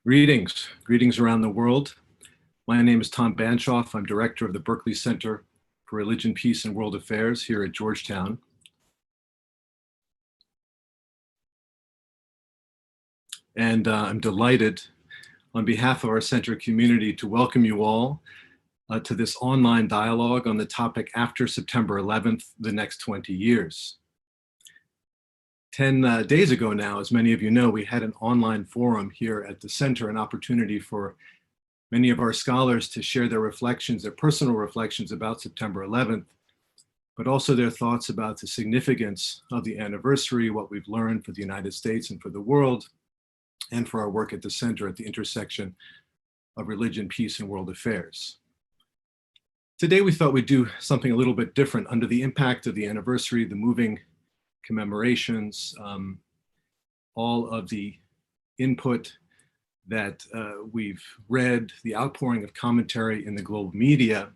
Greetings around the world. My name is Tom Banchoff. I'm director of the Berkley Center for Religion, Peace, and World Affairs here at Georgetown. And I'm delighted on behalf of our center community to welcome you all to this online dialogue on the topic after September 11th, the next 20 years. 10 days ago now, as many of you know, we had an online forum here at the center, an opportunity for many of our scholars to share their reflections, their personal reflections about September 11th, but also their thoughts about the significance of the anniversary, what we've learned for the United States and for the world, and for our work at the center at the intersection of religion, peace, and world affairs. Today, we thought we'd do something a little bit different under the impact of the anniversary, the moving commemorations, all of the input that we've read, the outpouring of commentary in the global media.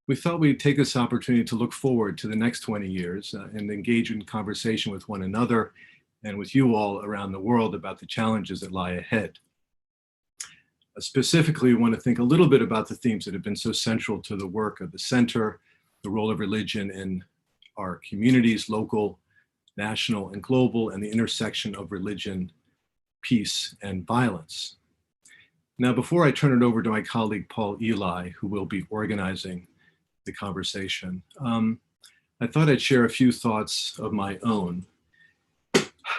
We thought we'd take this opportunity to look forward to the next 20 years and engage in conversation with one another and with you all around the world about the challenges that lie ahead. Specifically, we want to think a little bit about the themes that have been so central to the work of the center, the role of religion in our communities, local, national, and global, and the intersection of religion, peace, and violence. Now, before I turn it over to my colleague, Paul Elie, who will be organizing the conversation, I thought I'd share a few thoughts of my own.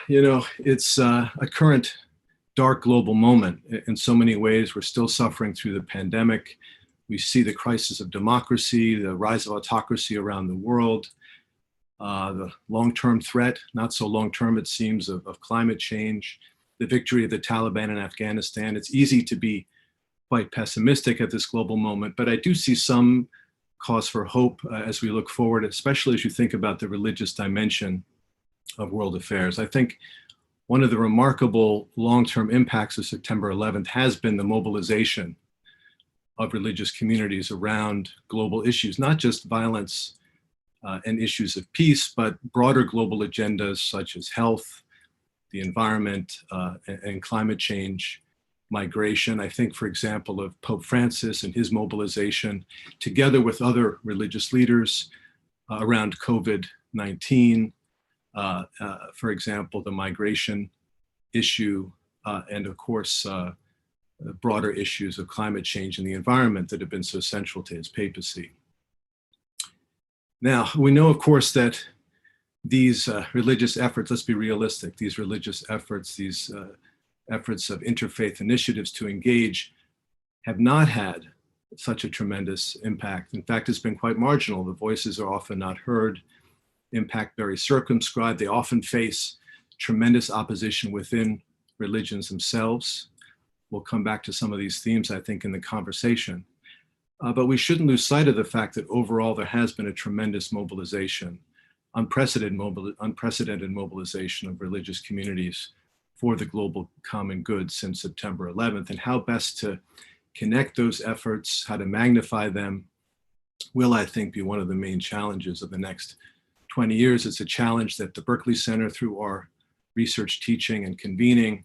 You know, it's a current dark global moment. In so many ways, we're still suffering through the pandemic. We see the crisis of democracy, the rise of autocracy around the world, the long-term threat, not so long-term it seems, of climate change, the victory of the Taliban in Afghanistan. It's easy to be quite pessimistic at this global moment, but I do see some cause for hope as we look forward, especially as you think about the religious dimension of world affairs. I think one of the remarkable long-term impacts of September 11th has been the mobilization of religious communities around global issues, not just violence and issues of peace, but broader global agendas such as health, the environment, and climate change, migration. I think, for example, of Pope Francis and his mobilization, together with other religious leaders around COVID-19, for example, the migration issue, and of course, broader issues of climate change and the environment that have been so central to his papacy. Now, we know, of course, that these religious efforts, let's be realistic, these religious efforts, these efforts of interfaith initiatives to engage have not had such a tremendous impact. In fact, it's been quite marginal. The voices are often not heard, impact very circumscribed. They often face tremendous opposition within religions themselves. We'll come back to some of these themes, I think, in the conversation. But we shouldn't lose sight of the fact that overall there has been a tremendous mobilization, unprecedented mobilization of religious communities for the global common good since September 11th, and how best to connect those efforts, how to magnify them, will, I think, be one of the main challenges of the next 20 years. It's a challenge that the Berkley Center, through our research, teaching, and convening,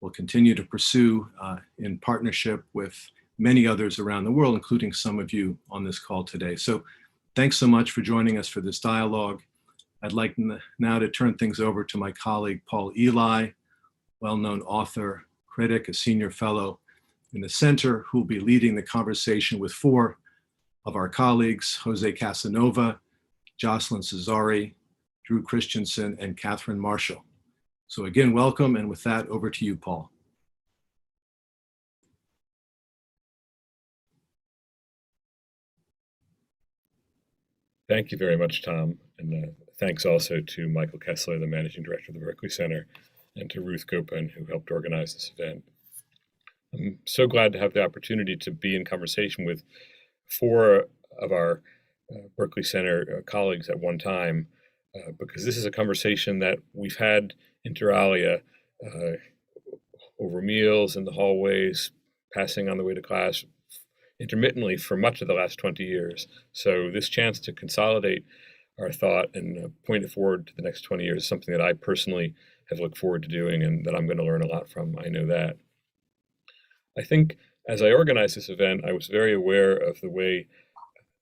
will continue to pursue in partnership with many others around the world, including some of you on this call today. So thanks so much for joining us for this dialogue. I'd like now to turn things over to my colleague, Paul Elie, well-known author, critic, a senior fellow in the center, who will be leading the conversation with four of our colleagues, José Casanova, Jocelyne Cesari, Drew Christiansen, and Katherine Marshall. So again, welcome, and with that, over to you, Paul. Thank you very much, Tom, and thanks also to Michael Kessler, the Managing Director of the Berkley Center, and to Ruth Gopin, who helped organize this event. I'm so glad to have the opportunity to be in conversation with four of our Berkley Center colleagues at one time, because this is a conversation that we've had inter alia over meals in the hallways, passing on the way to class, intermittently for much of the last 20 years. So this chance to consolidate our thought and point it forward to the next 20 years is something that I personally have looked forward to doing and that I'm going to learn a lot from. I know that. I think as I organized this event, I was very aware of the way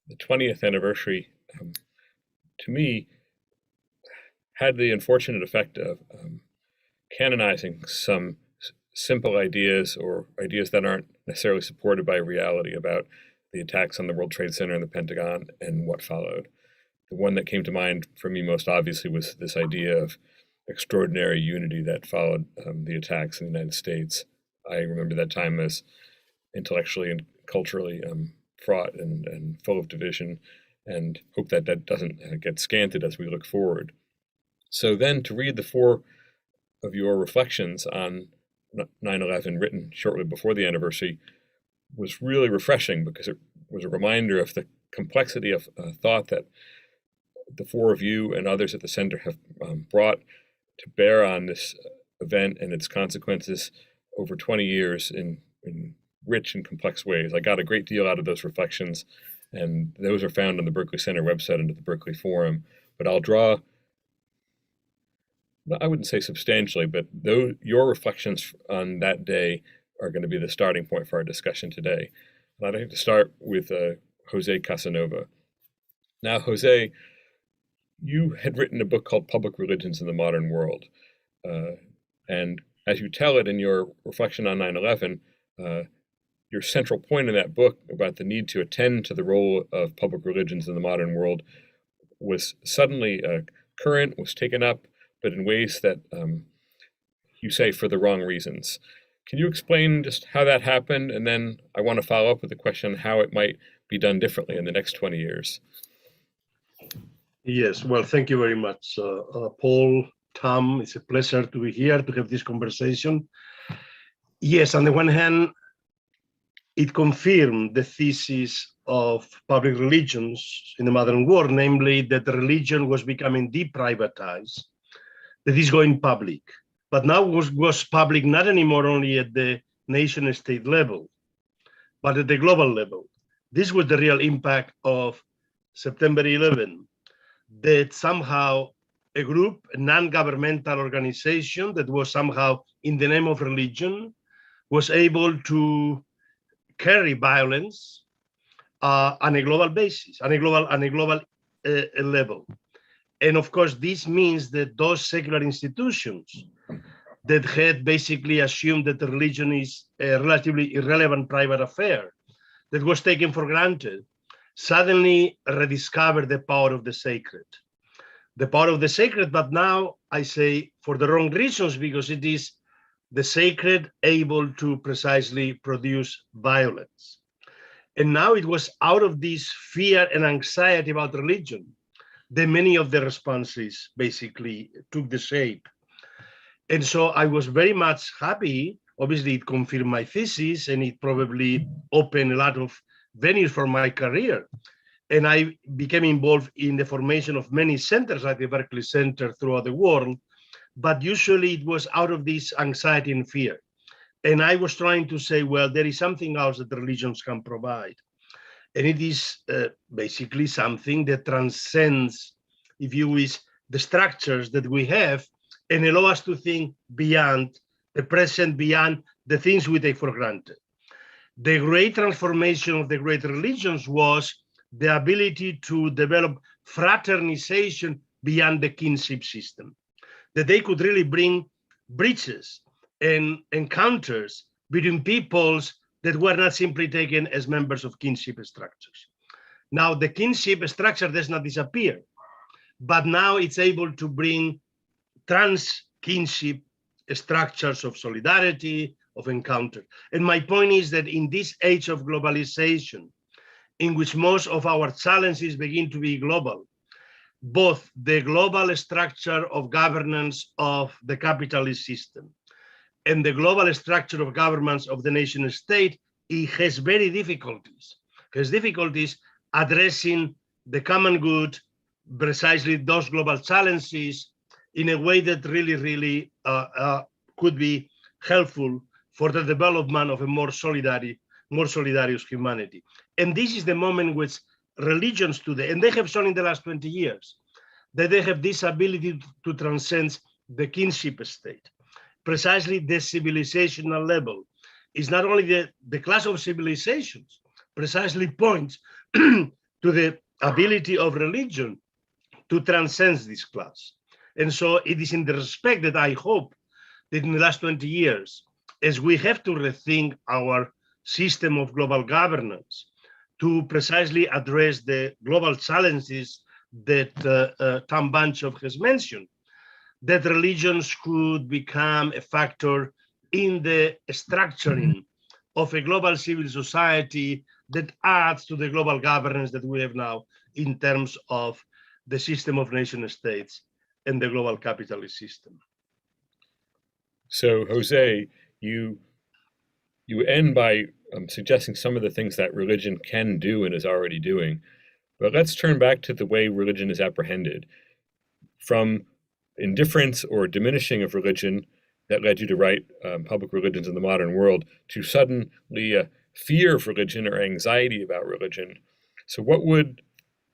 the 20th anniversary, to me, had the unfortunate effect of canonizing some simple ideas or ideas that aren't necessarily supported by reality about the attacks on the World Trade Center and the Pentagon and what followed. The one that came to mind for me most obviously was this idea of extraordinary unity that followed the attacks in the United States. I remember that time as intellectually and culturally fraught and full of division, and hope that that doesn't get scanted as we look forward. So then to read the four of your reflections on 9/11 written shortly before the anniversary was really refreshing, because it was a reminder of the complexity of thought that the four of you and others at the center have brought to bear on this event and its consequences over 20 years in rich and complex ways. I got a great deal out of those reflections, and those are found on the Berkley Center website under the Berkley Forum. But I'll draw, I wouldn't say substantially, but your reflections on that day are going to be the starting point for our discussion today. And I'd like to start with José Casanova. Now, José, you had written a book called Public Religions in the Modern World. And as you tell it in your reflection on 9/11, your central point in that book about the need to attend to the role of public religions in the modern world was suddenly current, was taken up, but in ways that you say for the wrong reasons. Can you explain just how that happened? And then I want to follow up with the question how it might be done differently in the next 20 years. Yes, well, thank you very much, Paul, Tom. It's a pleasure to be here to have this conversation. Yes, on the one hand, it confirmed the thesis of public religions in the modern world, namely that the religion was becoming deprivatized, that is going public. But now was public not anymore only at the nation state level, but at the global level. This was the real impact of September 11, that somehow a group, a non-governmental organization that was somehow in the name of religion, was able to carry violence on a global basis, on a global level. And of course, this means that those secular institutions that had basically assumed that the religion is a relatively irrelevant private affair that was taken for granted, suddenly rediscovered the power of the sacred. The power of the sacred, but now I say for the wrong reasons, because it is the sacred able to precisely produce violence. And now it was out of this fear and anxiety about religion that many of the responses basically took the shape. And so I was very much happy. Obviously, it confirmed my thesis, and it probably opened a lot of venues for my career. And I became involved in the formation of many centers like the Berkley Center throughout the world. But usually it was out of this anxiety and fear. And I was trying to say, well, there is something else that the religions can provide. And it is basically something that transcends, if you wish, the structures that we have, and allow us to think beyond the present, beyond the things we take for granted. The great transformation of the great religions was the ability to develop fraternization beyond the kinship system, that they could really bring bridges and encounters between peoples that were not simply taken as members of kinship structures. Now, the kinship structure does not disappear, but now it's able to bring trans-kinship structures of solidarity, of encounter. And my point is that in this age of globalization, in which most of our challenges begin to be global, both the global structure of governance of the capitalist system and the global structure of governments of the nation state, it has very difficulties. It has difficulties addressing the common good, precisely those global challenges, in a way that really could be helpful for the development of a more solidarious humanity. And this is the moment which religions today, and they have shown in the last 20 years, that they have this ability to transcend the kinship state, precisely the civilizational level, is not only the clash of civilizations, precisely points to the ability of religion to transcend this clash. And so it is in the respect that I hope that in the last 20 years, as we have to rethink our system of global governance to precisely address the global challenges that Tom Banchoff has mentioned, that religions could become a factor in the structuring of a global civil society that adds to the global governance that we have now in terms of the system of nation states and the global capitalist system. So, Jose, you end by suggesting some of the things that religion can do and is already doing. But let's turn back to the way religion is apprehended. From indifference or diminishing of religion that led you to write Public Religions in the Modern World, to suddenly a fear of religion or anxiety about religion. So what would,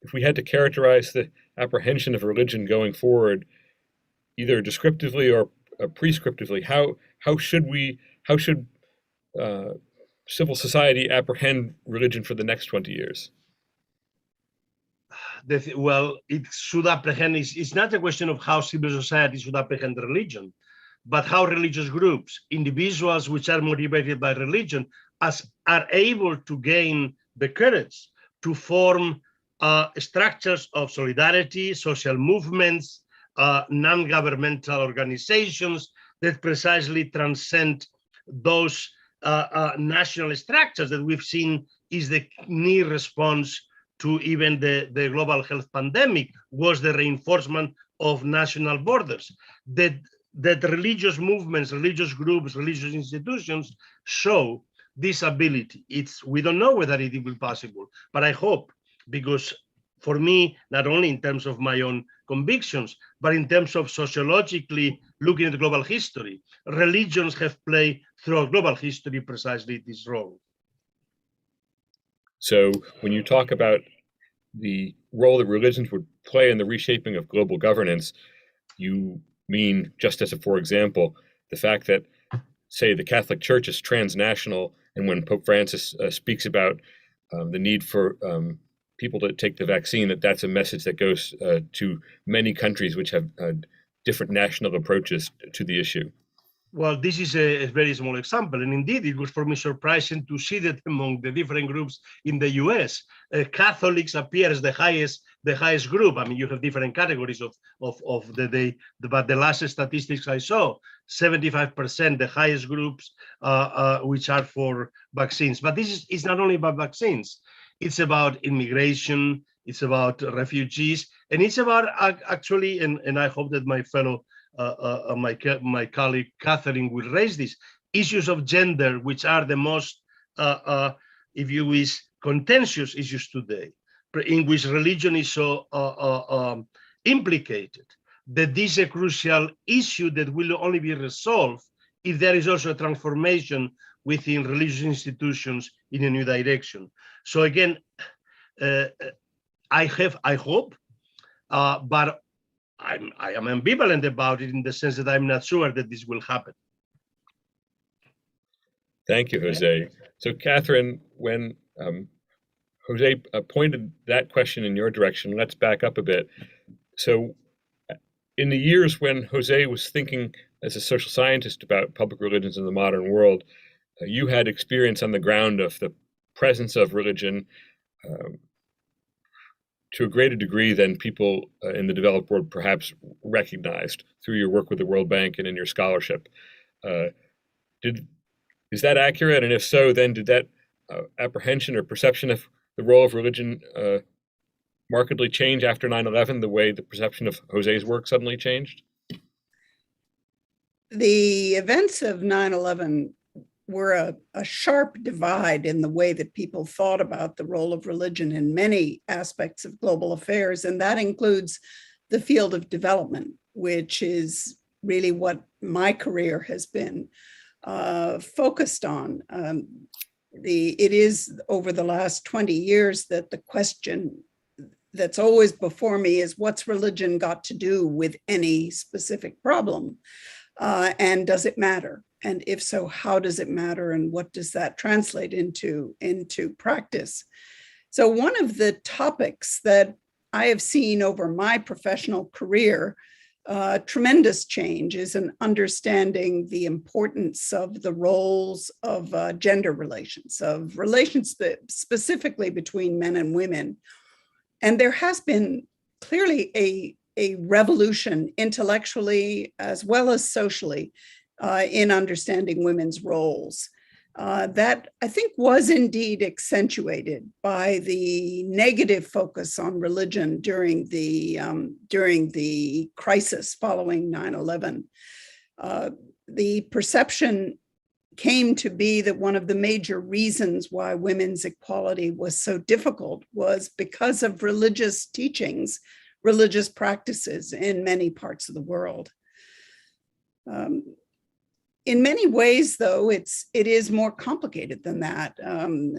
if we had to characterize the apprehension of religion going forward, either descriptively or prescriptively, how should civil society apprehend religion for the next 20 years? Well, it should apprehend, it's not a question of how civil society should apprehend religion, but how religious groups, individuals which are motivated by religion, are able to gain the courage to form structures of solidarity, social movements, non-governmental organizations that precisely transcend those national structures that we've seen is the near response to even the global health pandemic, was the reinforcement of national borders. That religious movements, religious groups, religious institutions show this ability. We don't know whether it will be possible, but I hope, because for me, not only in terms of my own convictions, but in terms of sociologically looking at global history, religions have played throughout global history precisely this role. So when you talk about the role that religions would play in the reshaping of global governance, you mean, just as a for example, the fact that, say, the Catholic Church is transnational, and when Pope Francis speaks about the need for people to take the vaccine, that's a message that goes to many countries which have different national approaches to the issue. Well, this is a very small example, and indeed it was for me surprising to see that among the different groups in the US, Catholics appear as the highest group. I mean, you have different categories but the last statistics I saw, 75% the highest groups which are for vaccines. But this is not only about vaccines; it's about immigration, it's about refugees, and it's about actually, and I hope that my fellow. My colleague Katherine will raise these issues of gender, which are the most, if you wish, contentious issues today, in which religion is so implicated, that this is a crucial issue that will only be resolved if there is also a transformation within religious institutions in a new direction. So again, I hope, but I am ambivalent about it in the sense that I'm not sure that this will happen. Thank you, Jose. So, Katherine, when Jose pointed that question in your direction, let's back up a bit. So, in the years when Jose was thinking as a social scientist about public religions in the modern world, you had experience on the ground of the presence of religion to a greater degree than people in the developed world perhaps recognized through your work with the World Bank and in your scholarship. Is that accurate? And if so, then did that apprehension or perception of the role of religion markedly change after 9/11, the way the perception of Jose's work suddenly changed? The events of 9/11 were a sharp divide in the way that people thought about the role of religion in many aspects of global affairs, and that includes the field of development, which is really what my career has been focused on. It is over the last 20 years that the question that's always before me is, what's religion got to do with any specific problem? And does it matter? And if so, how does it matter? And what does that translate into practice? So one of the topics that I have seen over my professional career, tremendous change, is an understanding the importance of the roles of gender relations, of relations specifically between men and women. And there has been clearly a revolution intellectually as well as socially in understanding women's roles. That I think was indeed accentuated by the negative focus on religion during the crisis following 9/11. The perception came to be that one of the major reasons why women's equality was so difficult was because of religious teachings, religious practices in many parts of the world. In many ways, though, it is more complicated than that,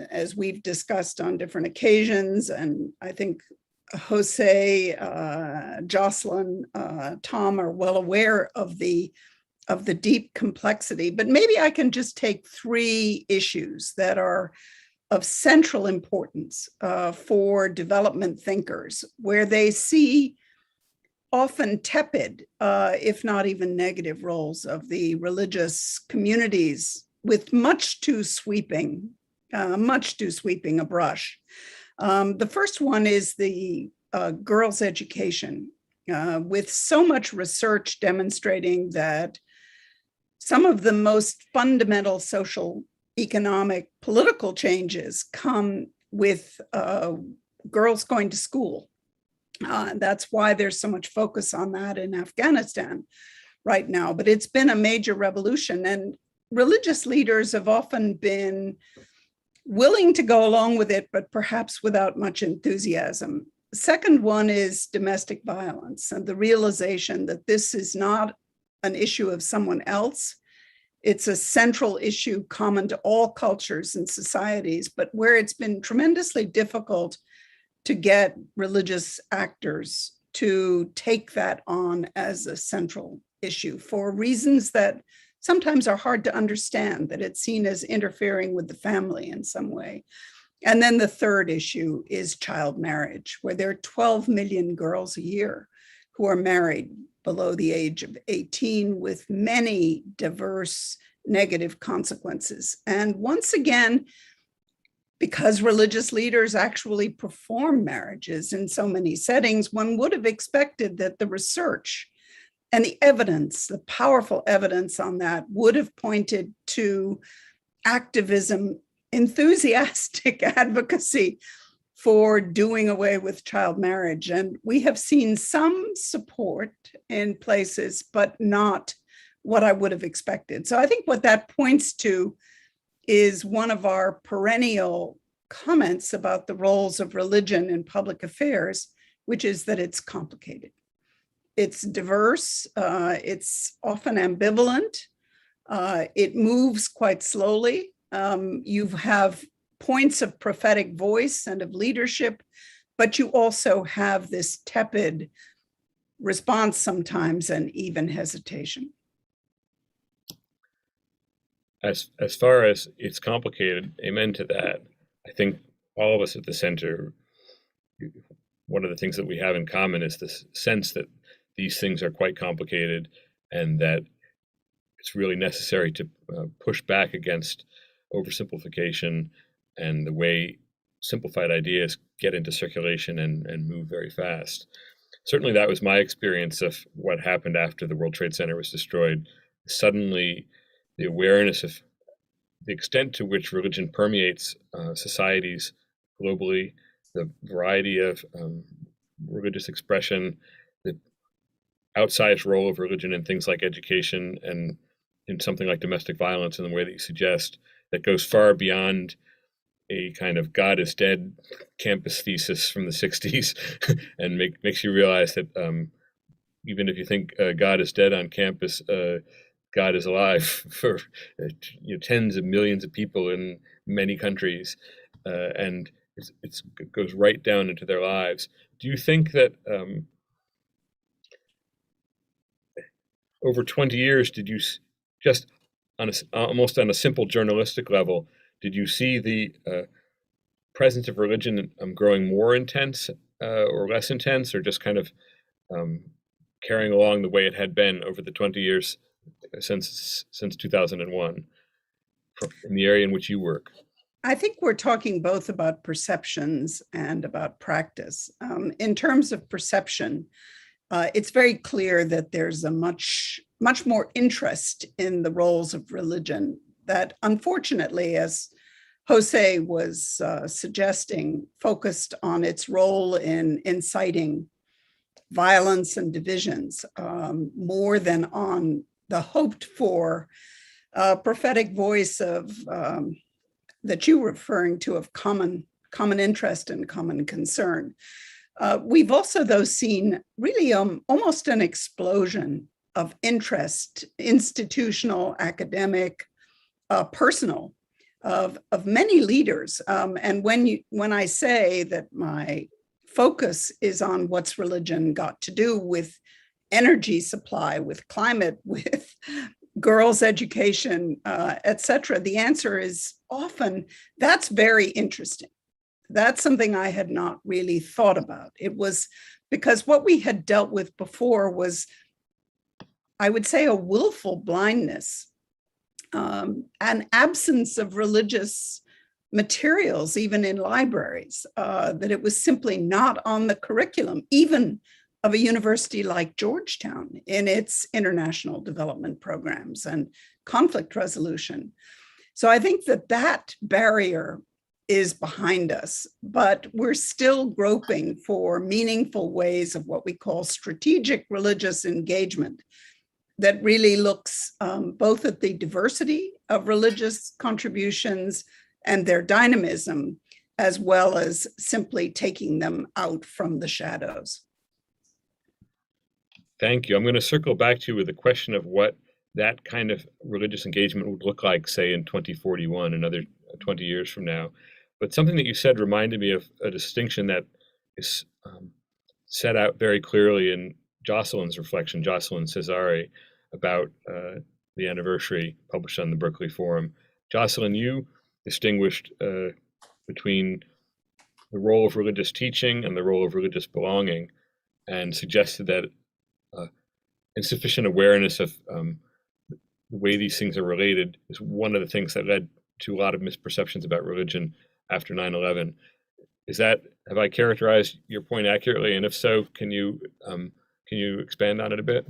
as we've discussed on different occasions. And I think Jose, Jocelyne, Tom are well aware of the deep complexity. But maybe I can just take three issues that are of central importance for development thinkers, where they see often tepid, if not even negative, roles of the religious communities with much too sweeping a brush. The first one is the girls' education, with so much research demonstrating that some of the most fundamental social, economic, political changes come with girls going to school. That's why there's so much focus on that in Afghanistan right now. But it's been a major revolution, and religious leaders have often been willing to go along with it, but perhaps without much enthusiasm. The second one is domestic violence, and the realization that this is not an issue of someone else. It's a central issue common to all cultures and societies, but where it's been tremendously difficult to get religious actors to take that on as a central issue for reasons that sometimes are hard to understand, that it's seen as interfering with the family in some way. And then the third issue is child marriage, where there are 12 million girls a year who are married below the age of 18 with many diverse negative consequences. And once again, because religious leaders actually perform marriages in so many settings, one would have expected that the research and the evidence, the powerful evidence on that, would have pointed to activism, enthusiastic advocacy for doing away with child marriage. And we have seen some support in places, but not what I would have expected. So I think what that points to is one of our perennial comments about the roles of religion in public affairs, which is that it's complicated. It's diverse, it's often ambivalent, it moves quite slowly. You have points of prophetic voice and of leadership, but you also have this tepid response sometimes and even hesitation. As far as it's complicated, amen to that. I think all of us at the center, one of the things that we have in common is this sense that these things are quite complicated and that it's really necessary to push back against oversimplification and the way simplified ideas get into circulation and move very fast. Certainly that was my experience of what happened after the World Trade Center was destroyed. Suddenly, the awareness of the extent to which religion permeates societies globally, the variety of religious expression, the outsized role of religion in things like education and in something like domestic violence in the way that you suggest, that goes far beyond a kind of God is dead campus thesis from the 60s and makes you realize that even if you think God is dead on campus, God is alive for tens of millions of people in many countries, and it goes right down into their lives. Do you think that over 20 years, did you just almost on a simple journalistic level, did you see the presence of religion growing more intense or less intense, or just kind of carrying along the way it had been over the 20 years since 2001 in the area in which you work? I think we're talking both about perceptions and about practice. In terms of perception, it's very clear that there's a much more interest in the roles of religion that, unfortunately, as Jose was suggesting, focused on its role in inciting violence and divisions more than on the hoped for prophetic voice of that you were referring to, of common interest and common concern. We've also, though, seen really almost an explosion of interest, institutional, academic, personal, of many leaders. And when I say that my focus is on what's religion got to do with energy supply, with climate, with girls' education, et cetera, the answer is often, that's very interesting. That's something I had not really thought about. It was because what we had dealt with before was, I would say, a willful blindness, an absence of religious materials, even in libraries, that it was simply not on the curriculum, even of a university like Georgetown in its international development programs and conflict resolution. So I think that barrier is behind us, but we're still groping for meaningful ways of what we call strategic religious engagement that really looks both at the diversity of religious contributions and their dynamism, as well as simply taking them out from the shadows. Thank you. I'm going to circle back to you with a question of what that kind of religious engagement would look like, say, in 2041, another 20 years from now. But something that you said reminded me of a distinction that is set out very clearly in Jocelyne's reflection, Joselyne Cesari, about the anniversary published on the Berkeley Forum. Jocelyne, you distinguished between the role of religious teaching and the role of religious belonging, and suggested that insufficient awareness of the way these things are related is one of the things that led to a lot of misperceptions about religion after 9/11. Have I characterized your point accurately? And if so, can you expand on it a bit?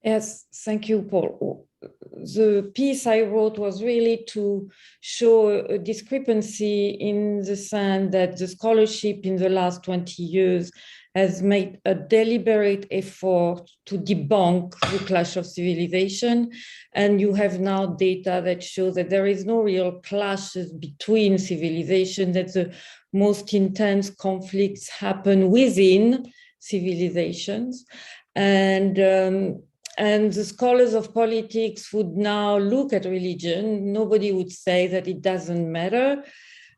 Yes, thank you, Paul. The piece I wrote was really to show a discrepancy in the sense that the scholarship in the last 20 years has made a deliberate effort to debunk the clash of civilization. And you have now data that shows that there is no real clashes between civilizations, that the most intense conflicts happen within civilizations. And the scholars of politics would now look at religion. Nobody would say that it doesn't matter.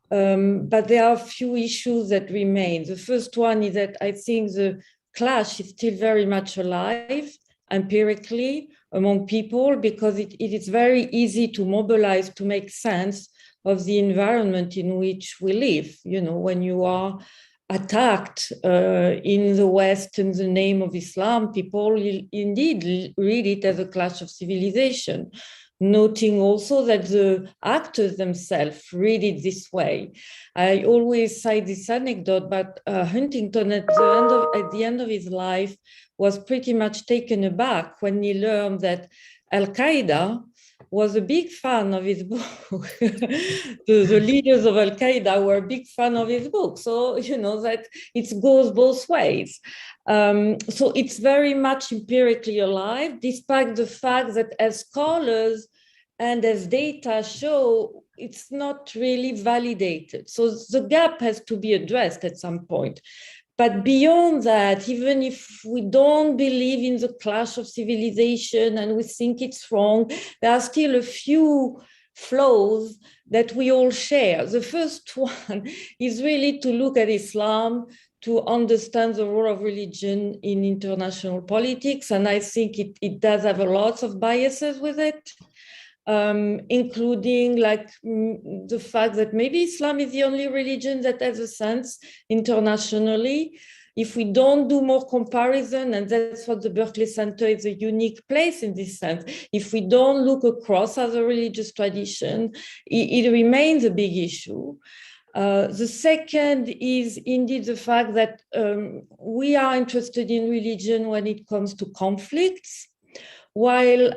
But there are a few issues that remain. The first one is that I think the clash is still very much alive empirically among people, because it is very easy to mobilize, to make sense of the environment in which we live. You know, when you are attacked in the West in the name of Islam, people indeed read it as a clash of civilization, noting also that the actors themselves read it this way. I always cite this anecdote, but Huntington at the end of his life was pretty much taken aback when he learned that Al-Qaeda was a big fan of his book. the leaders of Al-Qaeda were a big fan of his book. So, you know, that it goes both ways. So it's very much empirically alive, despite the fact that as scholars and as data show, it's not really validated. So the gap has to be addressed at some point. But beyond that, even if we don't believe in the clash of civilization and we think it's wrong, there are still a few flaws that we all share. The first one is really to look at Islam, to understand the role of religion in international politics. And I think it does have a lot of biases with it. including like the fact that maybe Islam is the only religion that has a sense internationally. If we don't do more comparison, and that's what the Berkley Center is a unique place in this sense, if we don't look across other religious tradition, it remains a big issue. The second is indeed the fact that we are interested in religion when it comes to conflicts, while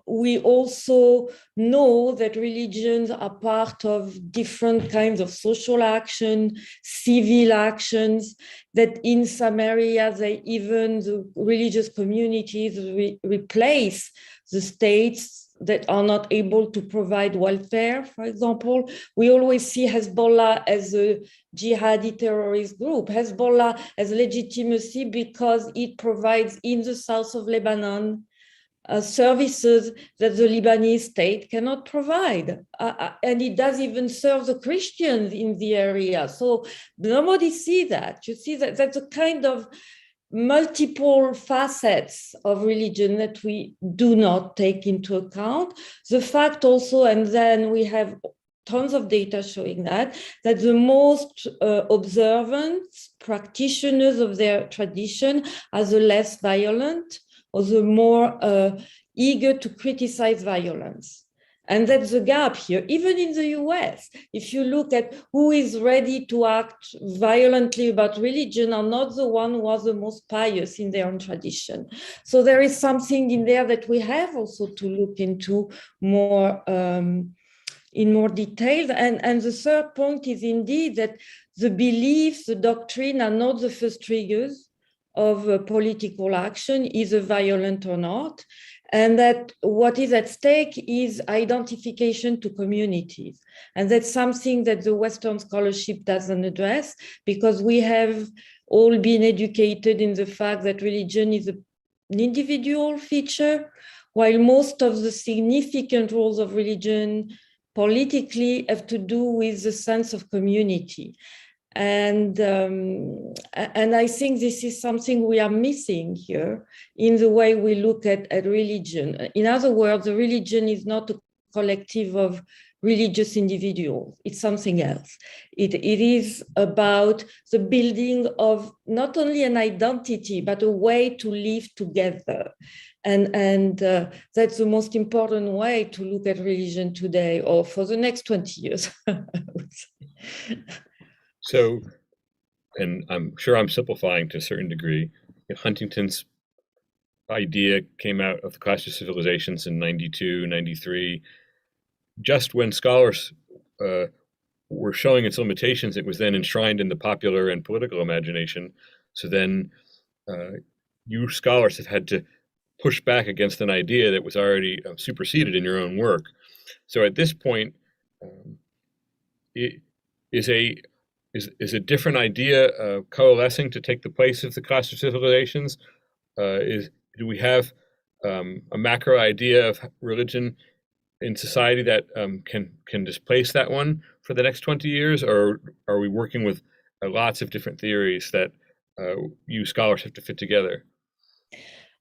we also know that religions are part of different kinds of social action, civil actions, that in some areas, even the religious communities replace the states that are not able to provide welfare, for example. We always see Hezbollah as a jihadi terrorist group. Hezbollah has legitimacy because it provides in the south of Lebanon services that the Lebanese state cannot provide. And it does even serve the Christians in the area. So nobody sees that. You see that that's a kind of multiple facets of religion that we do not take into account. The fact also, and then we have tons of data showing that the most observant practitioners of their tradition are the less violent or the more eager to criticize violence. And that's the gap here, even in the US. If you look at who is ready to act violently about religion are not the one who are the most pious in their own tradition. So there is something in there that we have also to look into more in more detail. And the third point is indeed that the beliefs, the doctrine are not the first triggers of political action, either violent or not. And that what is at stake is identification to communities. And that's something that the Western scholarship doesn't address, because we have all been educated in the fact that religion is an individual feature, while most of the significant roles of religion politically have to do with the sense of community. And I think this is something we are missing here in the way we look at religion. In other words, the religion is not a collective of religious individuals. It's something else. It is about the building of not only an identity, but a way to live together. And that's the most important way to look at religion today, or for the next 20 years, I would say. So, and I'm sure I'm simplifying to a certain degree, Huntington's idea came out of the Clash of Civilizations in 92, 93. Just when scholars were showing its limitations, it was then enshrined in the popular and political imagination. So then you scholars have had to push back against an idea that was already superseded in your own work. So at this point, it is a different idea coalescing to take the place of the Clash of Civilizations? Do we have a macro idea of religion in society that can displace that one for the next 20 years, or are we working with lots of different theories that you scholars have to fit together?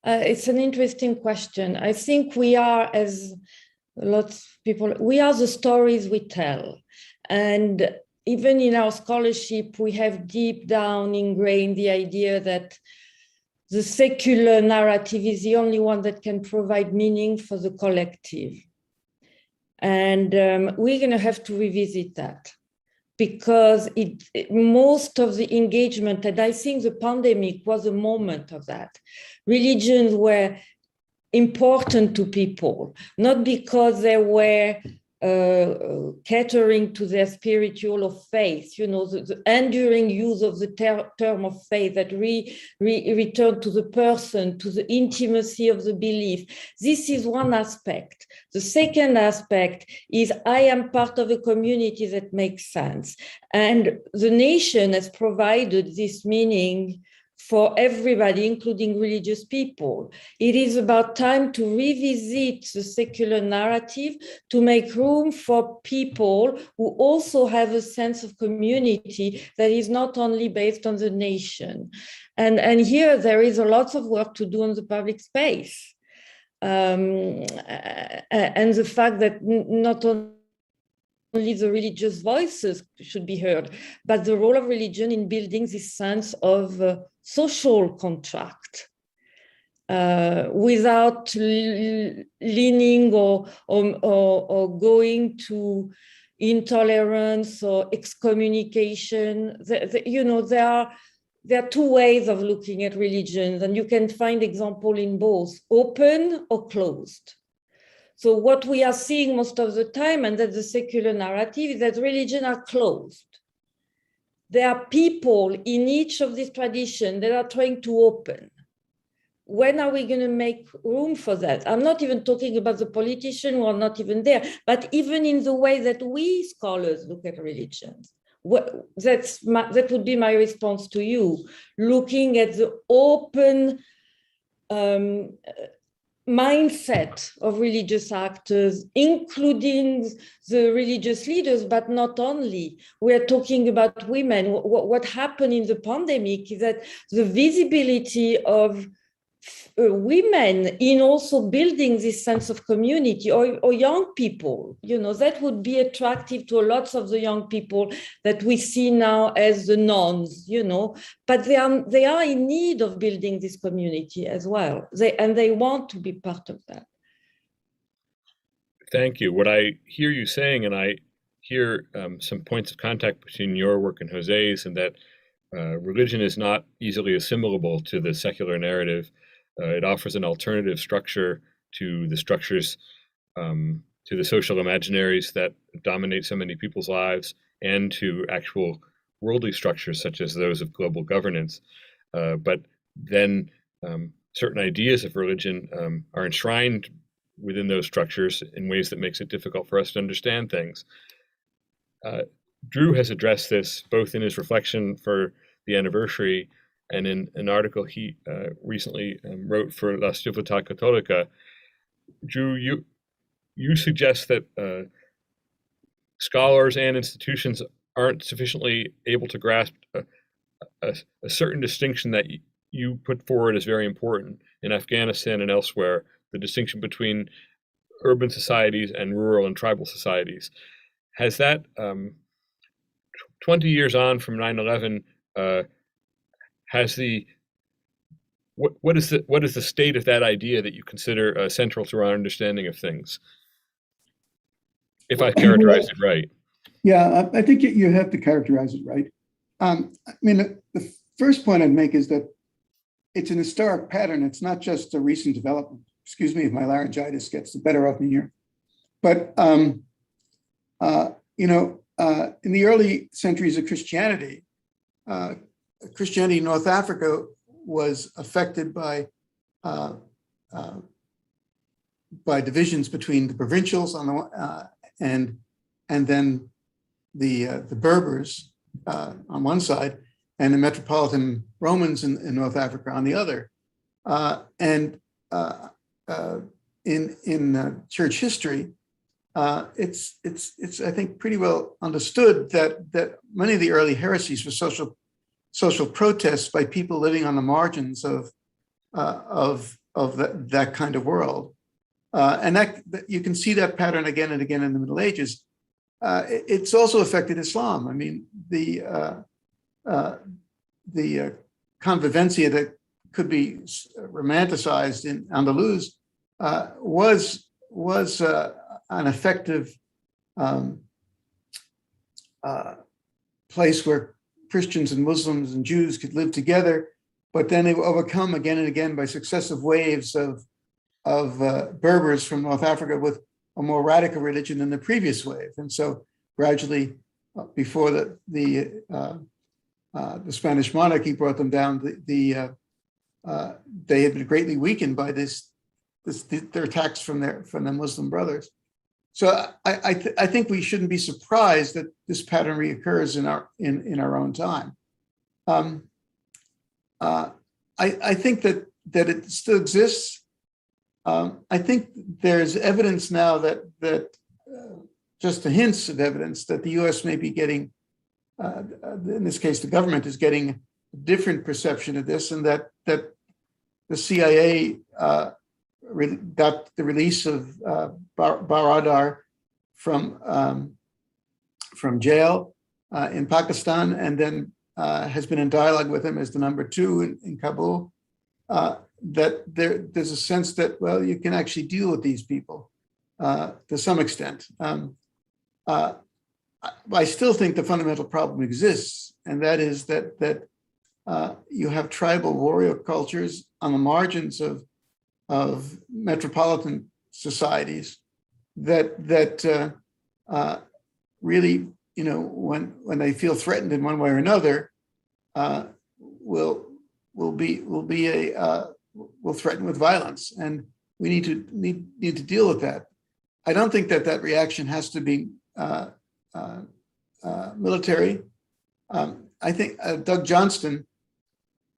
It's an interesting question. I think we are, as lots of people, we are the stories we tell. And even in our scholarship, we have deep down ingrained the idea that the secular narrative is the only one that can provide meaning for the collective. And we're going to have to revisit that, because most of the engagement, and I think the pandemic was a moment of that. Religions were important to people, not because they were catering to their spiritual or faith, the enduring use of the term of faith that return to the person, to the intimacy of the belief. This is one aspect. The second aspect is I am part of a community that makes sense. And the nation has provided this meaning for everybody, including religious people. It is about time to revisit the secular narrative, to make room for people who also have a sense of community that is not only based on the nation. And here there is a lot of work to do on the public space. and the fact that not only the religious voices should be heard, but the role of religion in building this sense of social contract. Without leaning or going to intolerance or excommunication. There are two ways of looking at religions, and you can find example in both, open or closed. So what we are seeing most of the time, and that's the secular narrative, is that religions are closed. There are people in each of these traditions that are trying to open. When are we going to make room for that? I'm not even talking about the politicians who are not even there, but even in the way that we scholars look at religions. That would be my response to you, looking at the open mindset of religious actors, including the religious leaders, but not only. We're talking about women. What happened in the pandemic is that the visibility of women in also building this sense of community, or young people, that would be attractive to lots of the young people that we see now as the nuns, but they are in need of building this community as well. They want to be part of that. Thank you. What I hear you saying, and I hear some points of contact between your work and José's, and that religion is not easily assimilable to the secular narrative. It offers an alternative structure to the structures, to the social imaginaries that dominate so many people's lives, and to actual worldly structures such as those of global governance. But then certain ideas of religion are enshrined within those structures in ways that makes it difficult for us to understand things. Drew has addressed this both in his reflection for the anniversary and in an article he recently wrote for La Civiltà Católica. Drew, you suggest that scholars and institutions aren't sufficiently able to grasp a certain distinction that you put forward as very important in Afghanistan and elsewhere, the distinction between urban societies and rural and tribal societies. Has that, 20 years on from 9/11, what is the state of that idea that you consider central to our understanding of things? If I characterize it right. Yeah, I think you have to characterize it right. I mean, the first point I'd make is that it's an historic pattern. It's not just a recent development. Excuse me if my laryngitis gets the better of me here. But, in the early centuries of Christianity, Christianity in North Africa was affected by divisions between the provincials on the and then the Berbers on one side, and the metropolitan Romans in North Africa on the other. In church history, it's I think pretty well understood that many of the early heresies were social protests by people living on the margins of that kind of world, and that you can see that pattern again and again in the Middle Ages. It's also affected Islam. I mean, the convivencia that could be romanticized in Andalus was an effective place where Christians and Muslims and Jews could live together, but then they were overcome again and again by successive waves of Berbers from North Africa with a more radical religion than the previous wave. And so gradually, before the Spanish monarchy brought them down, they had been greatly weakened by their attacks from their Muslim brothers. So I think we shouldn't be surprised that this pattern reoccurs in our own time. I think that it still exists. I think there's evidence now that just the hints of evidence that the U.S. may be getting, in this case, the government is getting a different perception of this, and that the CIA got the release of Baradar from jail in Pakistan, and then has been in dialogue with him as the number 2 in Kabul, that there's a sense that, well, you can actually deal with these people to some extent. I still think the fundamental problem exists, and that is that you have tribal warrior cultures on the margins of metropolitan societies that really, when they feel threatened in one way or another, will threaten with violence, and we need to deal with that. I don't think that reaction has to be military. I think Doug Johnston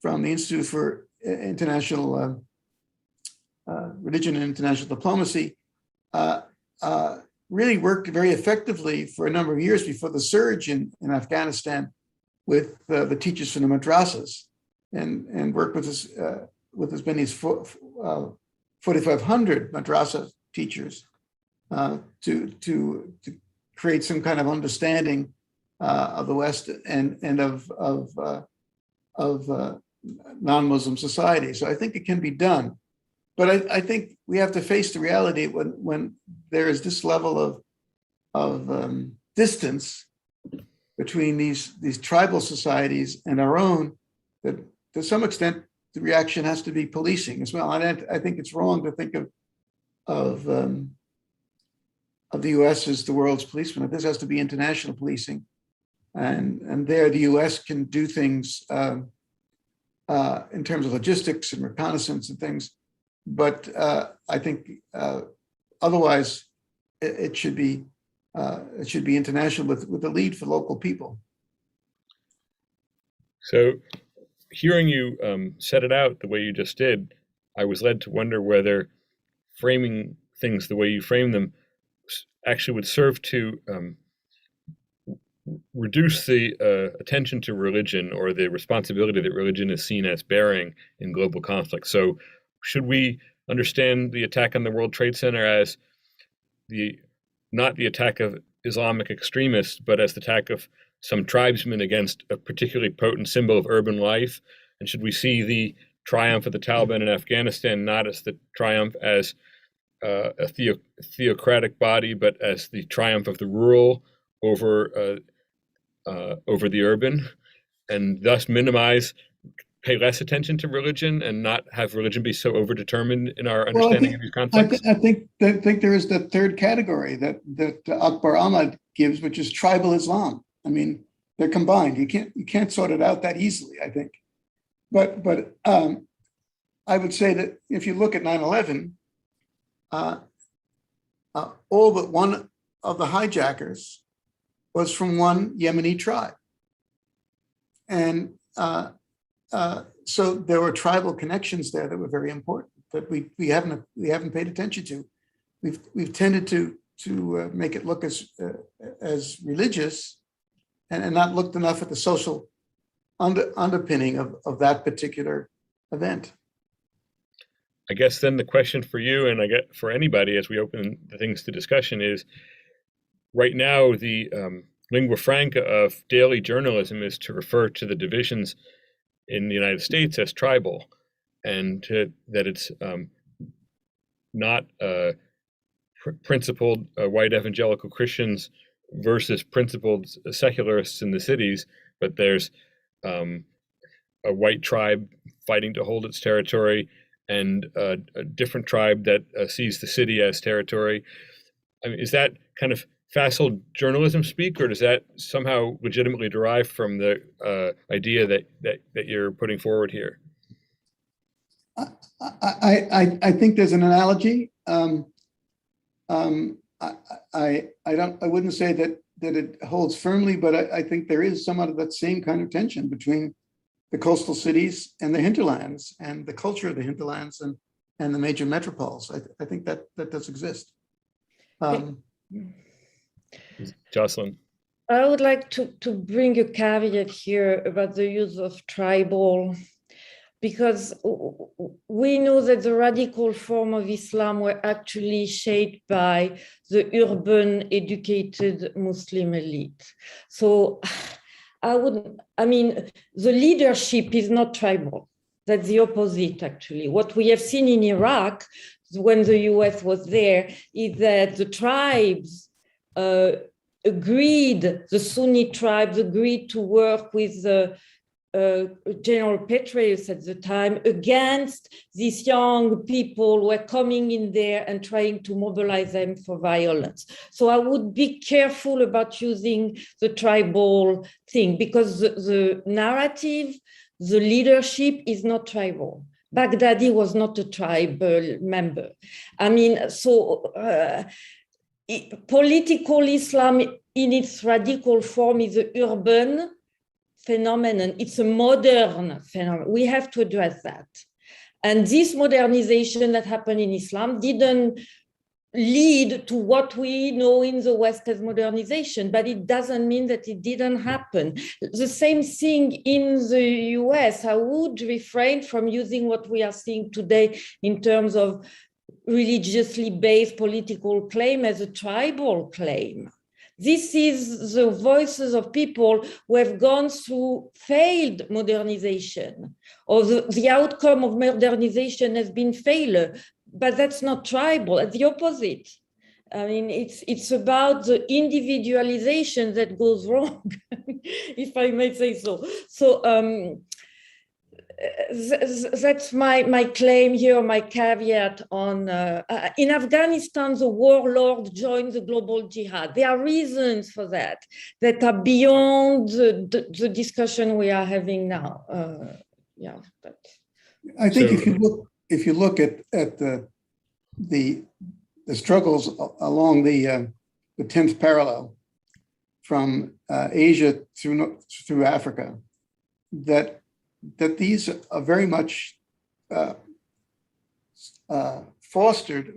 from the Institute for International Religion and International Diplomacy really worked very effectively for a number of years before the surge in Afghanistan with the teachers from the madrasas, and worked with as many as 4,500 madrasa teachers to create some kind of understanding of the West and of non-Muslim society. So I think it can be done, but I think we have to face the reality when there is this level of distance between these tribal societies and our own, that to some extent the reaction has to be policing as well. And I think it's wrong to think of the U.S. as the world's policeman. This has to be international policing, and there the U.S. can do things in terms of logistics and reconnaissance and things, but I think otherwise it should be international with the lead for local people. So, hearing you set it out the way you just did, I was led to wonder whether framing things the way you frame them actually would serve to reduce the attention to religion, or the responsibility that religion is seen as bearing in global conflict. So should we understand the attack on the World Trade Center as not the attack of Islamic extremists, but as the attack of some tribesmen against a particularly potent symbol of urban life? And should we see the triumph of the Taliban in Afghanistan not as the triumph as a theocratic body, but as the triumph of the rural over the urban, and thus pay less attention to religion and not have religion be so overdetermined in our understanding of these conflicts? I think there is the third category that Akbar Ahmad gives, which is tribal Islam. I mean, they're combined. You can't sort it out that easily, I think. But I would say that if you look at 9/11, all but one of the hijackers was from one Yemeni tribe, and so there were tribal connections there that were very important that we haven't paid attention to. We've tended to make it look as religious, and not looked enough at the social underpinning of that particular event. I guess then the question for you, and I get for anybody as we open the things to discussion, is right now the lingua franca of daily journalism is to refer to the divisions in the United States as tribal, and that it's not principled white evangelical Christians versus principled secularists in the cities, but there's a white tribe fighting to hold its territory and a different tribe that sees the city as territory. I mean, is that kind of facile journalism speak, or does that somehow legitimately derive from the idea that you're putting forward here? I think there's an analogy. I wouldn't say that it holds firmly, but I think there is somewhat of that same kind of tension between the coastal cities and the hinterlands, and the culture of the hinterlands and the major metropoles. I think that does exist. Jocelyne? I would like to bring a caveat here about the use of tribal, because we know that the radical form of Islam were actually shaped by the urban, educated Muslim elite. So the leadership is not tribal. That's the opposite, actually. What we have seen in Iraq, when the US was there, is that the tribes agreed, the Sunni tribes agreed to work with the General Petraeus at the time against these young people who were coming in there and trying to mobilize them for violence. So I would be careful about using the tribal thing, because the narrative, the leadership is not tribal. Baghdadi was not a tribal member. Political Islam in its radical form is an urban phenomenon. It's a modern phenomenon. We have to address that. And this modernization that happened in Islam didn't lead to what we know in the West as modernization, but it doesn't mean that it didn't happen. The same thing in the US. I would refrain from using what we are seeing today in terms of religiously based political claim as a tribal claim. This is the voices of people who have gone through failed modernization, or the outcome of modernization has been failure, but that's not tribal, it's the opposite. It's about the individualization that goes wrong, if I may say so. So that's my claim here, my caveat on, in Afghanistan, the warlord joined the global jihad. There are reasons for that are beyond the discussion we are having now. I think if you look at the struggles along the 10th parallel from Asia through Africa, that these are very much fostered,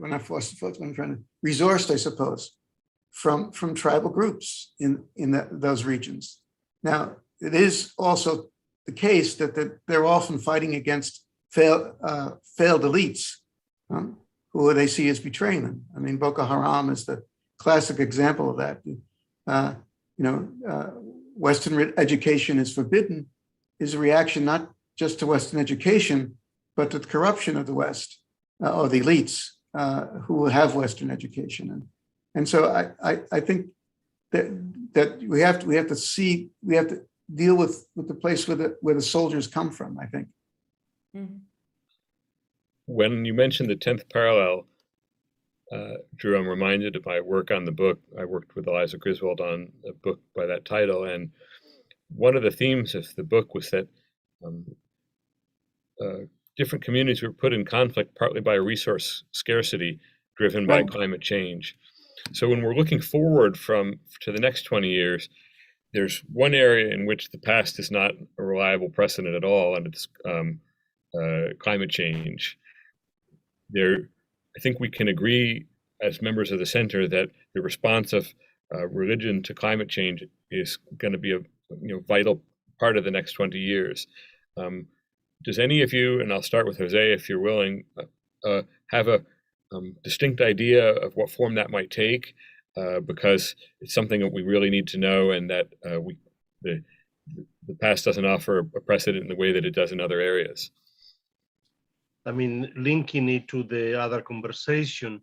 resourced, I suppose, from tribal groups in those regions. Now, it is also the case that they're often fighting against failed elites, who they see as betraying them. Boko Haram is the classic example of that. Western education is forbidden is a reaction not just to Western education, but to the corruption of the West, or the elites who have Western education. And so I think that we have to deal with the place where the soldiers come from, I think. Mm-hmm. When you mentioned the 10th parallel, Drew, I'm reminded of my work on the book. I worked with Eliza Griswold on a book by that title, and one of the themes of the book was that different communities were put in conflict partly by resource scarcity driven by climate change. So when we're looking forward to the next 20 years, there's one area in which the past is not a reliable precedent at all, and it's climate change. I think we can agree as members of the center that the response of religion to climate change is going to be a vital part of the next 20 years. Does any of you, and I'll start with Jose if you're willing, have a distinct idea of what form that might take? Because it's something that we really need to know, and that the past doesn't offer a precedent in the way that it does in other areas. Linking it to the other conversation,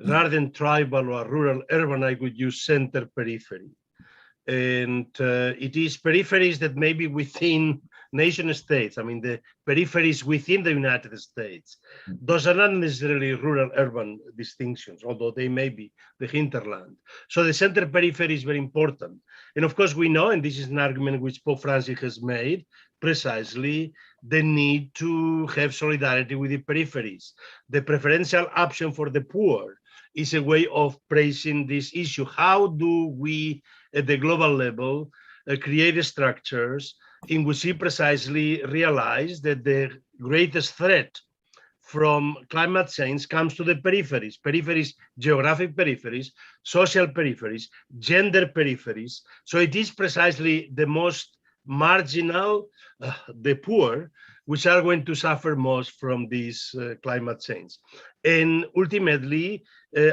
rather than tribal or rural urban, I would use center periphery. And it is peripheries that may be within nation states. The peripheries within the United States. Those are not necessarily rural-urban distinctions, although they may be the hinterland. So the center periphery is very important. And of course, we know, and this is an argument which Pope Francis has made, precisely the need to have solidarity with the peripheries. The preferential option for the poor is a way of praising this issue. How do we, at the global level, create structures in which we precisely realize that the greatest threat from climate change comes to the peripheries, geographic peripheries, social peripheries, gender peripheries. So it is precisely the most marginal, the poor, which are going to suffer most from this climate change. And ultimately,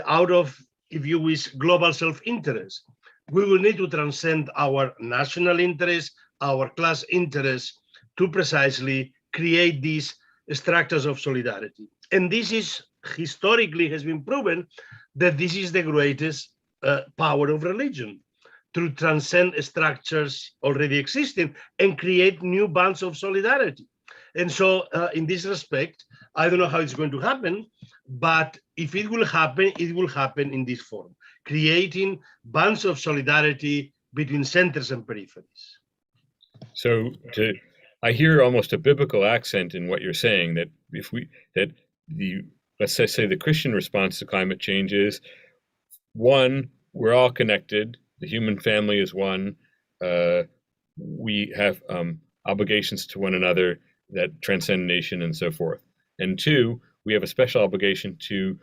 out of, if you wish, global self-interest, we will need to transcend our national interest, our class interest, to precisely create these structures of solidarity. And this is historically has been proven that this is the greatest power of religion, to transcend structures already existing and create new bonds of solidarity. And so in this respect, I don't know how it's going to happen, but if it will happen in this form, creating bonds of solidarity between centers and peripheries. So I hear almost a biblical accent in what you're saying, that let's say the Christian response to climate change is, one, we're all connected. The human family is one. We have obligations to one another that transcend nation and so forth. And two, we have a special obligation to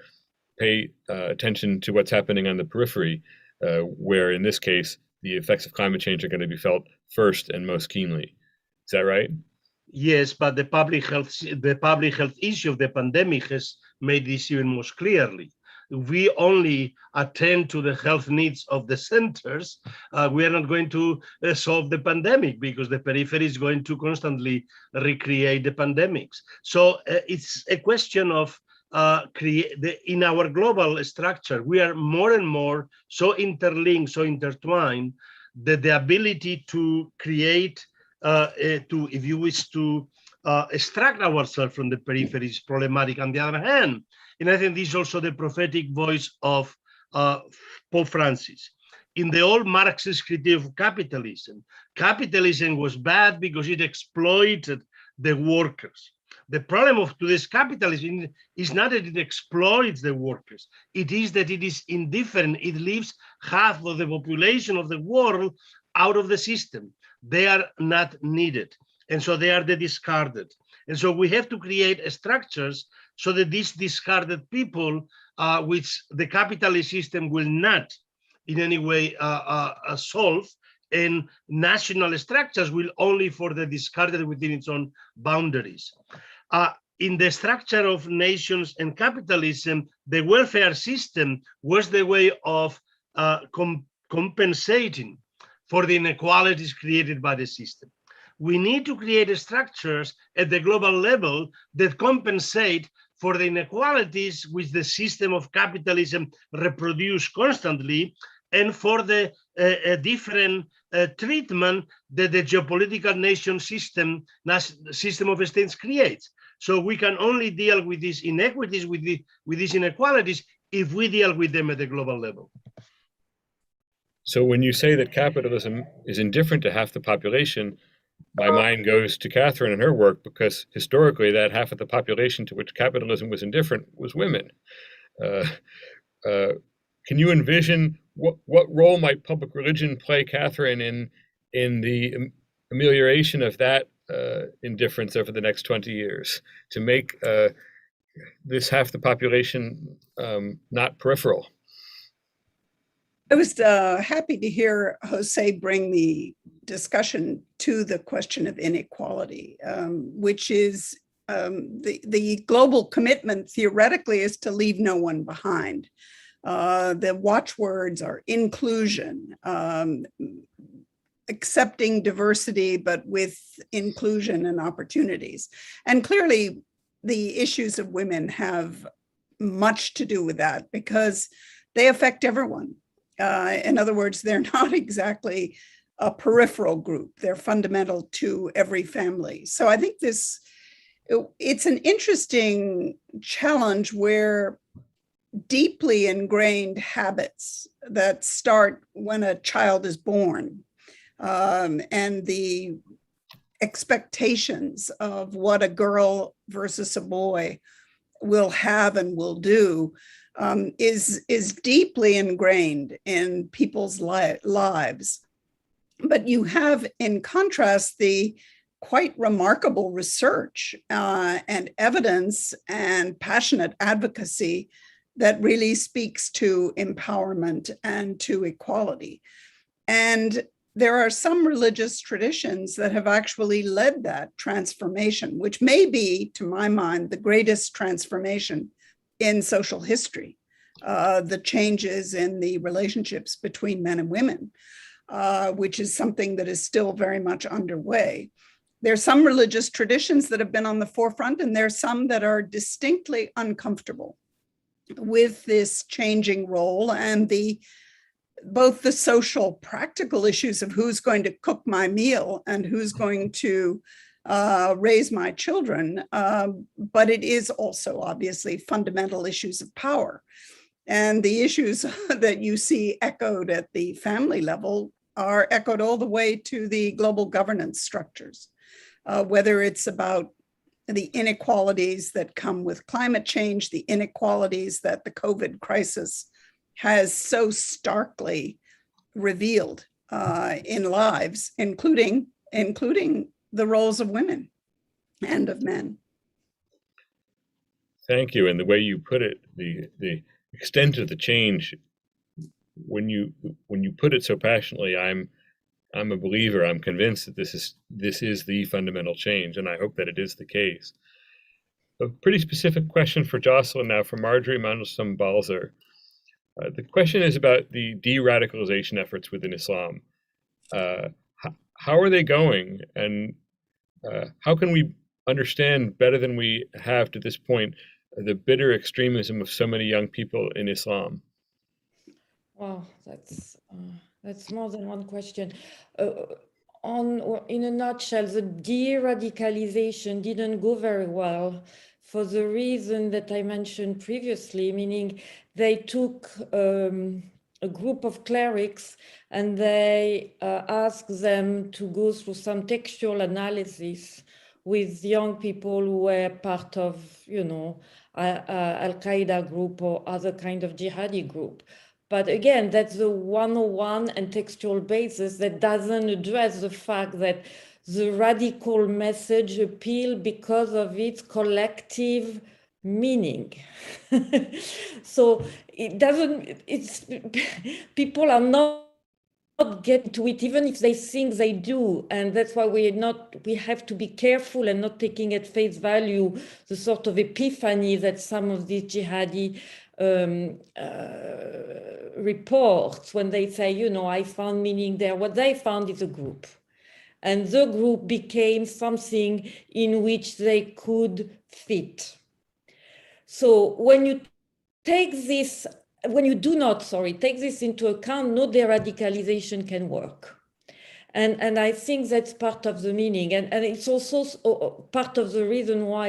pay attention to what's happening on the periphery, where in this case, the effects of climate change are going to be felt first and most keenly. Is that right? Yes, but the public health issue of the pandemic has made this even more clearly. We only attend to the health needs of the centers. We are not going to solve the pandemic, because the periphery is going to constantly recreate the pandemics. So it's a question of in our global structure, we are more and more so interlinked, so intertwined, that the ability to create, if you wish, to extract ourselves from the periphery is problematic. On the other hand, and I think this is also the prophetic voice of Pope Francis. In the old Marxist critique of capitalism, capitalism was bad because it exploited the workers. The problem of today's capitalism is not that it exploits the workers. It is that it is indifferent. It leaves half of the population of the world out of the system. They are not needed. And so they are the discarded. And so we have to create structures so that these discarded people, which the capitalist system will not in any way solve, and national structures will only for the discarded within its own boundaries. In the structure of nations and capitalism, the welfare system was the way of compensating for the inequalities created by the system. We need to create structures at the global level that compensate for the inequalities which the system of capitalism reproduces constantly, and for the different treatment that the geopolitical nation system of states creates. So we can only deal with these inequities, with these inequalities, if we deal with them at the global level. So when you say that capitalism is indifferent to half the population, my mind goes to Katherine and her work, because historically that half of the population to which capitalism was indifferent was women. Can you envision what role might public religion play, Katherine, in the amelioration of that indifference over the next 20 years to make this half the population not peripheral? I was happy to hear Jose bring the discussion to the question of inequality, which is the global commitment theoretically is to leave no one behind. The watchwords are inclusion, accepting diversity, but with inclusion and opportunities. And clearly the issues of women have much to do with that, because they affect everyone. In other words, they're not exactly a peripheral group. They're fundamental to every family. So I think it's an interesting challenge where deeply ingrained habits that start when a child is born, and the expectations of what a girl versus a boy will have and will do is deeply ingrained in people's lives. But you have, in contrast, the quite remarkable research and evidence and passionate advocacy that really speaks to empowerment and to equality. And there are some religious traditions that have actually led that transformation, which may be, to my mind, the greatest transformation in social history. The changes in the relationships between men and women, which is something that is still very much underway. There are some religious traditions that have been on the forefront, and there are some that are distinctly uncomfortable with this changing role and both the social practical issues of who's going to cook my meal and who's going to raise my children. But it is also obviously fundamental issues of power. And the issues that you see echoed at the family level are echoed all the way to the global governance structures, whether it's about the inequalities that come with climate change, the inequalities that the COVID crisis has so starkly revealed in lives, including the roles of women and of men. Thank you. And the way you put it, the extent of the change, when you put it so passionately, I'm a believer. I'm convinced that this is the fundamental change, and I hope that it is the case. A pretty specific question for Jocelyne now, from Marjorie Mandelstam-Balzer. The question is about the de-radicalization efforts within Islam. How are they going, and how can we understand better than we have to this point the bitter extremism of so many young people in Islam? Wow, that's more than one question. In a nutshell, the de-radicalization didn't go very well for the reason that I mentioned previously, meaning they took a group of clerics and they asked them to go through some textual analysis with young people who were part of, Al-Qaeda group or other kind of jihadi group. But again, that's the 101 and textual basis that doesn't address the fact that the radical message appeal because of its collective meaning. So people are not get to it, even if they think they do. And that's why we have to be careful and not taking at face value the sort of epiphany that some of these jihadi reports, when they say, I found meaning there. What they found is a group. And the group became something in which they could fit. So when you do not take this into account, no de-radicalization can work. And I think that's part of the meaning. And it's also part of the reason why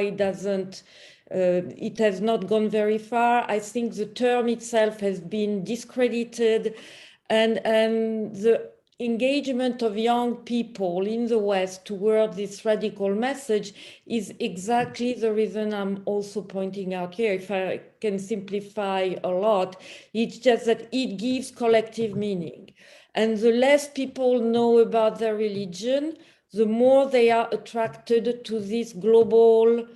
it has not gone very far. I think the term itself has been discredited, and the engagement of young people in the West toward this radical message is exactly the reason I'm also pointing out here. If I can simplify a lot, it's just that it gives collective meaning. And the less people know about their religion, the more they are attracted to this global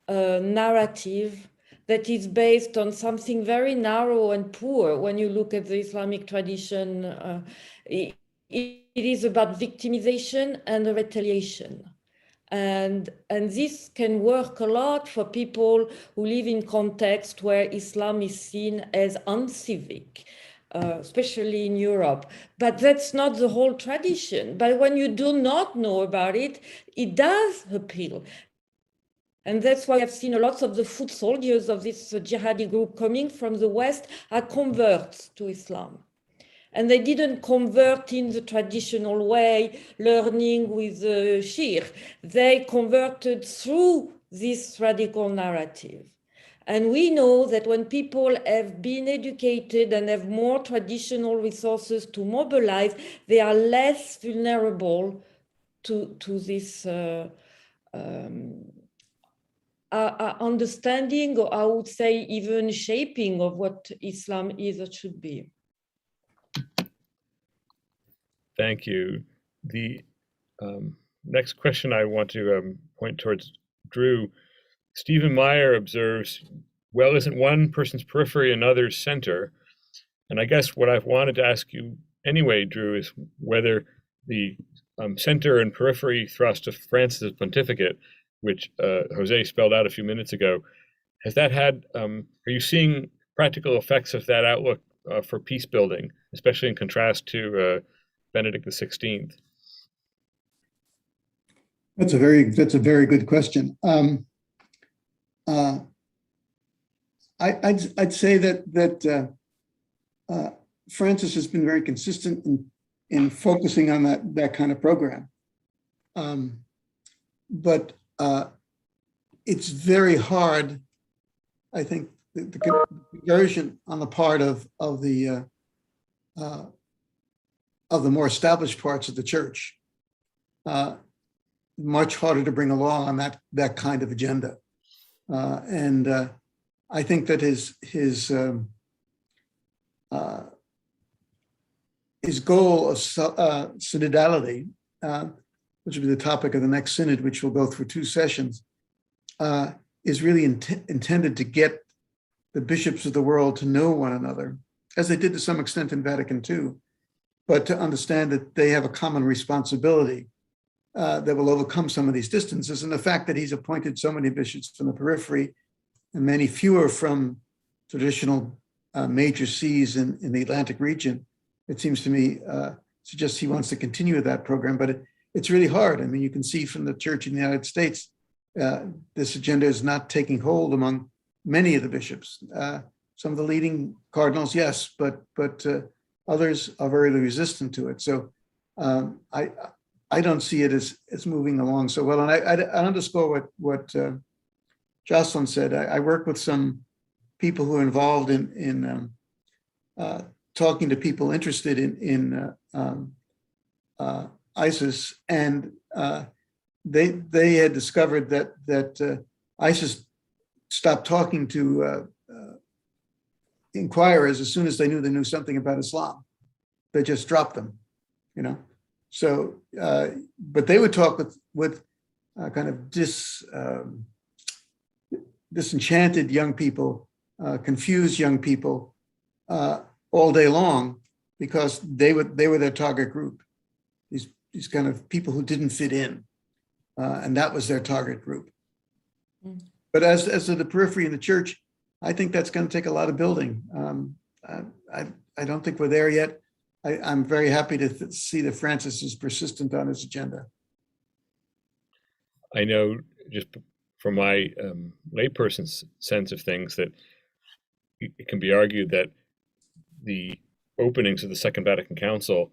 narrative that is based on something very narrow and poor. When you look at the Islamic tradition, it is about victimization and retaliation. And this can work a lot for people who live in context where Islam is seen as uncivic, especially in Europe. But that's not the whole tradition. But when you do not know about it, it does appeal. And that's why I've seen a lot of the foot soldiers of this jihadi group coming from the West are converts to Islam. And they didn't convert in the traditional way, learning with the sheikh. They converted through this radical narrative. And we know that when people have been educated and have more traditional resources to mobilize, they are less vulnerable to this understanding, or I would say even shaping of what Islam is or should be. Thank you. The next question I want to point towards Drew. Stephen Meyer observes, well, isn't one person's periphery another's center? And I guess what I've wanted to ask you anyway, Drew, is whether the center and periphery thrust of Francis' pontificate, which Jose spelled out a few minutes ago, has that had, are you seeing practical effects of that outlook for peace building, especially in contrast to Benedict XVI? That's a very good question. I'd say that Francis has been very consistent in focusing on that kind of program, but it's very hard. I think the conversion on the part of the more established parts of the church, much harder to bring along on that kind of agenda, and I think that his goal of synodality, which will be the topic of the next synod, which will go through 2 sessions, is really intended to get the bishops of the world to know one another, as they did to some extent in Vatican II, but to understand that they have a common responsibility that will overcome some of these distances. And the fact that he's appointed so many bishops from the periphery and many fewer from traditional major sees in the Atlantic region, it seems to me, suggests he wants to continue that program, but it's really hard. I mean, you can see from the church in the United States, this agenda is not taking hold among many of the bishops. Some of the leading cardinals, yes, but others are very resistant to it. So I don't see it as moving along so well. And I underscore what Jocelyne said. I work with some people who are involved in talking to people interested in ISIS, and they had discovered that ISIS stopped talking to inquirers as soon as they knew something about Islam. They just dropped them, you know. So, but they would talk with kind of disenchanted young people, confused young people, all day long, because they were their target group. These kind of people who didn't fit in, and that was their target group. Mm. But as to the periphery in the church, I think that's going to take a lot of building. I don't think we're there yet. I'm very happy to see that Francis is persistent on his agenda. I know, just from my layperson's sense of things, that it can be argued that the openings of the Second Vatican Council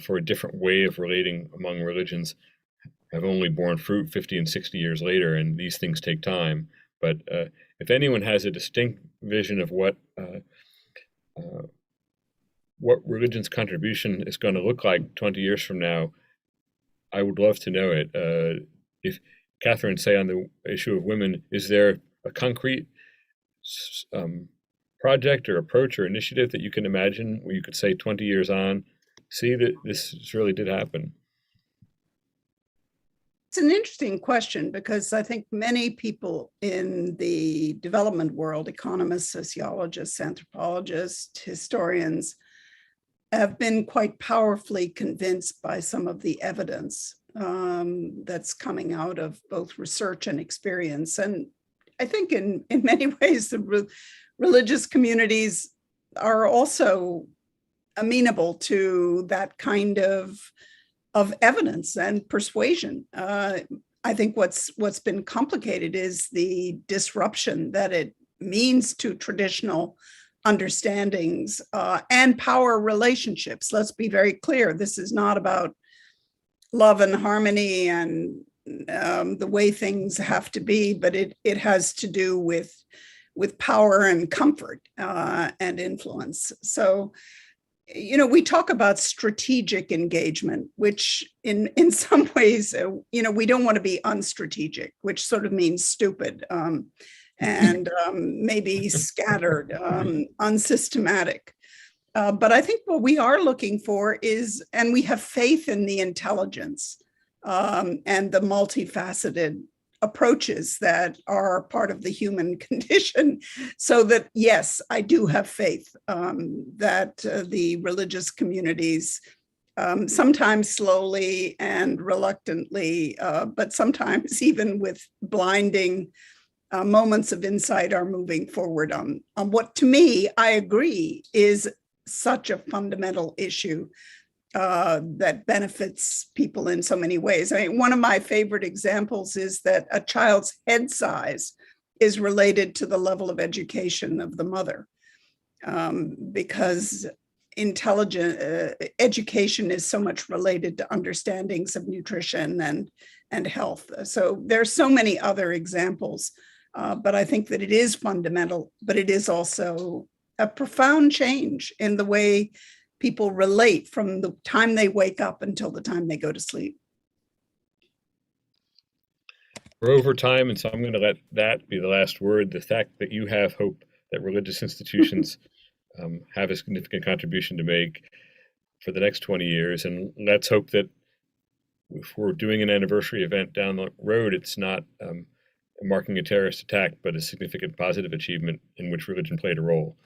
for a different way of relating among religions have only borne fruit 50 and 60 years later, and these things take time. But if anyone has a distinct vision of what religion's contribution is going to look like 20 years from now, I would love to know it. If Katherine, say on the issue of women, is there a concrete project or approach or initiative that you can imagine where you could say 20 years on, see that this really did happen? It's an interesting question, because I think many people in the development world, economists, sociologists, anthropologists, historians, have been quite powerfully convinced by some of the evidence that's coming out of both research and experience. And I think in many ways, the religious communities are also amenable to that kind of evidence and persuasion. I think what's been complicated is the disruption that it means to traditional understandings and power relationships. Let's be very clear. This is not about love and harmony and the way things have to be, but it has to do with power and comfort and influence. So, you know, we talk about strategic engagement, which in some ways, you know, we don't want to be unstrategic, which sort of means stupid and maybe scattered, unsystematic. But I think what we are looking for is, and we have faith in the intelligence and the multifaceted approaches that are part of the human condition, so that, yes, I do have faith that the religious communities sometimes slowly and reluctantly, but sometimes even with blinding moments of insight, are moving forward on what, to me, I agree, is such a fundamental issue that benefits people in so many ways. I mean, one of my favorite examples is that a child's head size is related to the level of education of the mother, because education is so much related to understandings of nutrition and health. So there's so many other examples, but I think that it is fundamental, but it is also a profound change in the way people relate from the time they wake up until the time they go to sleep. We're over time, and so I'm going to let that be the last word. The fact that you have hope that religious institutions have a significant contribution to make for the next 20 years. And let's hope that if we're doing an anniversary event down the road, it's not marking a terrorist attack, but a significant positive achievement in which religion played a role.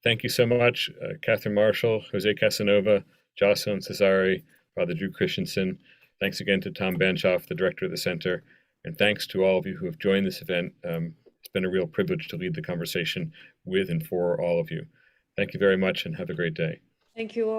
Thank you so much, Katherine Marshall, José Casanova, Jocelyne Cesari, Father Drew Christiansen. Thanks again to Tom Banchoff, the director of the center. And thanks to all of you who have joined this event. It's been a real privilege to lead the conversation with and for all of you. Thank you very much and have a great day. Thank you all.